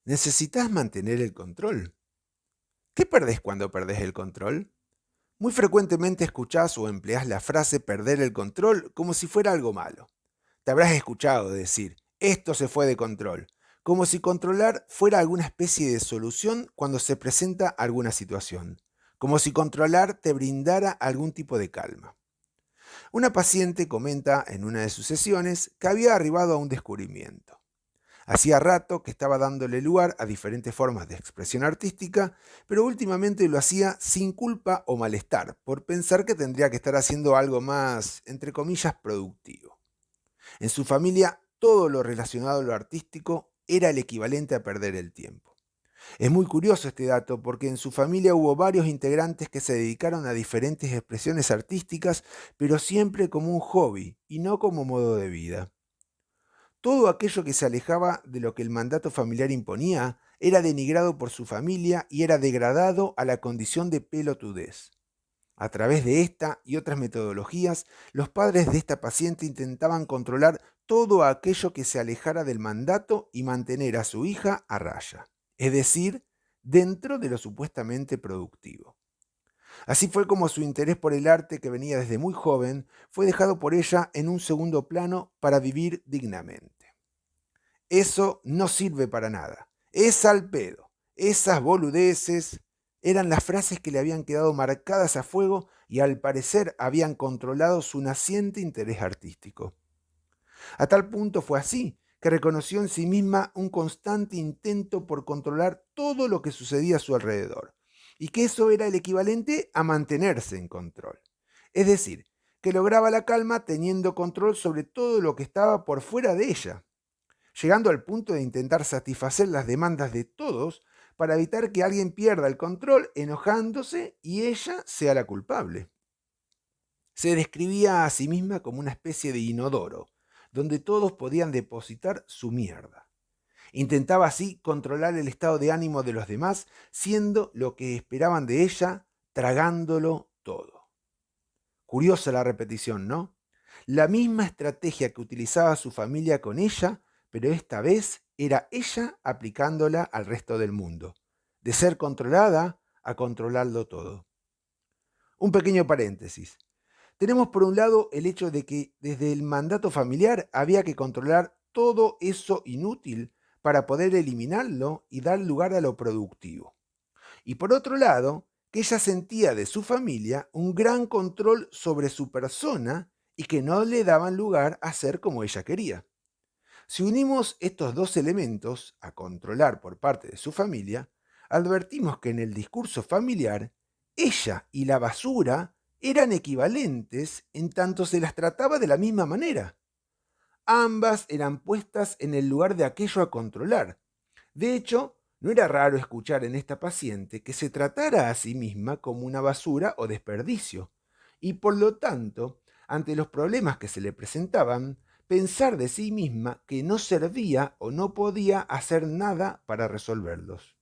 ¿Necesitas mantener el control? ¿Qué perdés cuando perdés el control? Muy frecuentemente escuchás o empleás la frase perder el control como si fuera algo malo. Te habrás escuchado decir, esto se fue de control, como si controlar fuera alguna especie de solución cuando se presenta alguna situación, como si controlar te brindara algún tipo de calma. Una paciente comenta en una de sus sesiones que había arribado a un descubrimiento. Hacía rato que estaba dándole lugar a diferentes formas de expresión artística, pero últimamente lo hacía sin culpa o malestar, por pensar que tendría que estar haciendo algo más, entre comillas, productivo. En su familia, todo lo relacionado a lo artístico era el equivalente a perder el tiempo. Es muy curioso este dato porque en su familia hubo varios integrantes que se dedicaron a diferentes expresiones artísticas, pero siempre como un hobby y no como modo de vida. Todo aquello que se alejaba de lo que el mandato familiar imponía era denigrado por su familia y era degradado a la condición de pelotudez. A través de esta y otras metodologías, los padres de esta paciente intentaban controlar todo aquello que se alejara del mandato y mantener a su hija a raya, es decir, dentro de lo supuestamente productivo. Así fue como su interés por el arte, que venía desde muy joven, fue dejado por ella en un segundo plano para vivir dignamente. Eso no sirve para nada. Es al pedo. Esas boludeces eran las frases que le habían quedado marcadas a fuego y al parecer habían controlado su naciente interés artístico. A tal punto fue así que reconoció en sí misma un constante intento por controlar todo lo que sucedía a su alrededor, y que eso era el equivalente a mantenerse en control. Es decir, que lograba la calma teniendo control sobre todo lo que estaba por fuera de ella, llegando al punto de intentar satisfacer las demandas de todos para evitar que alguien pierda el control enojándose y ella sea la culpable. Se describía a sí misma como una especie de inodoro, donde todos podían depositar su mierda. Intentaba así controlar el estado de ánimo de los demás, siendo lo que esperaban de ella, tragándolo todo. Curiosa la repetición, ¿no? La misma estrategia que utilizaba su familia con ella, pero esta vez era ella aplicándola al resto del mundo. De ser controlada a controlarlo todo. Un pequeño paréntesis. Tenemos por un lado el hecho de que desde el mandato familiar había que controlar todo eso inútil para poder eliminarlo y dar lugar a lo productivo. Y por otro lado, que ella sentía de su familia un gran control sobre su persona y que no le daban lugar a ser como ella quería. Si unimos estos dos elementos a controlar por parte de su familia, advertimos que en el discurso familiar, ella y la basura eran equivalentes en tanto se las trataba de la misma manera. Ambas eran puestas en el lugar de aquello a controlar. De hecho, no era raro escuchar en esta paciente que se tratara a sí misma como una basura o desperdicio, y por lo tanto, ante los problemas que se le presentaban, pensar de sí misma que no servía o no podía hacer nada para resolverlos.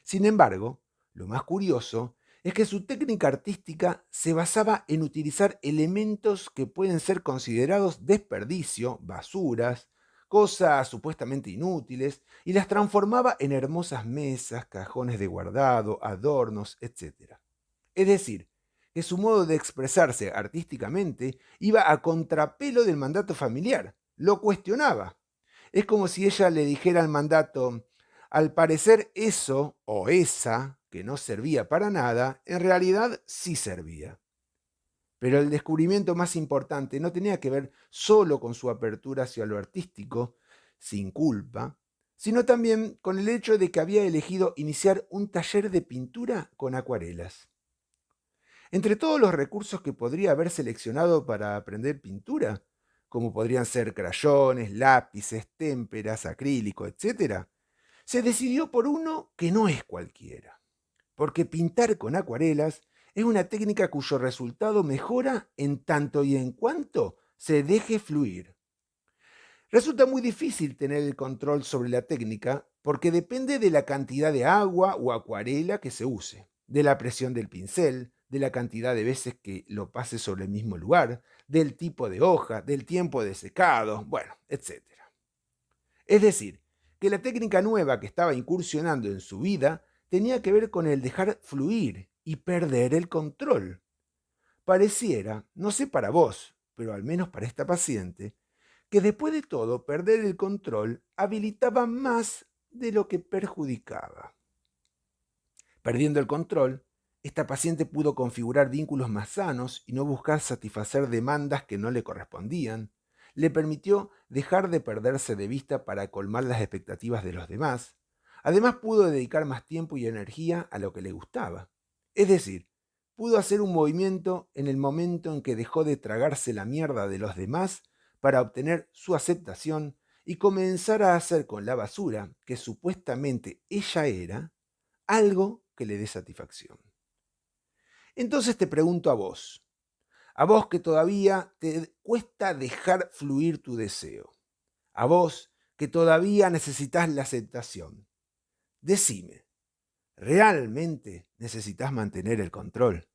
Sin embargo, lo más curioso es que su técnica artística se basaba en utilizar elementos que pueden ser considerados desperdicio, basuras, cosas supuestamente inútiles, y las transformaba en hermosas mesas, cajones de guardado, adornos, etc. Es decir, que su modo de expresarse artísticamente iba a contrapelo del mandato familiar, lo cuestionaba. Es como si ella le dijera al mandato, al parecer eso o esa, que no servía para nada, en realidad sí servía. Pero el descubrimiento más importante no tenía que ver solo con su apertura hacia lo artístico, sin culpa, sino también con el hecho de que había elegido iniciar un taller de pintura con acuarelas. Entre todos los recursos que podría haber seleccionado para aprender pintura, como podrían ser crayones, lápices, témperas, acrílico, etc., se decidió por uno que no es cualquiera, porque pintar con acuarelas es una técnica cuyo resultado mejora en tanto y en cuanto se deje fluir. Resulta muy difícil tener el control sobre la técnica porque depende de la cantidad de agua o acuarela que se use, de la presión del pincel, de la cantidad de veces que lo pase sobre el mismo lugar, del tipo de hoja, del tiempo de secado, bueno, etc. Es decir, que la técnica nueva que estaba incursionando en su vida tenía que ver con el dejar fluir y perder el control. Pareciera, no sé para vos, pero al menos para esta paciente, que después de todo perder el control habilitaba más de lo que perjudicaba. Perdiendo el control, esta paciente pudo configurar vínculos más sanos y no buscar satisfacer demandas que no le correspondían. Le permitió dejar de perderse de vista para colmar las expectativas de los demás. Además pudo dedicar más tiempo y energía a lo que le gustaba. Es decir, pudo hacer un movimiento en el momento en que dejó de tragarse la mierda de los demás para obtener su aceptación y comenzar a hacer con la basura que supuestamente ella era algo que le dé satisfacción. Entonces te pregunto a vos que todavía te cuesta dejar fluir tu deseo, a vos que todavía necesitas la aceptación, decime, ¿realmente necesitas mantener el control?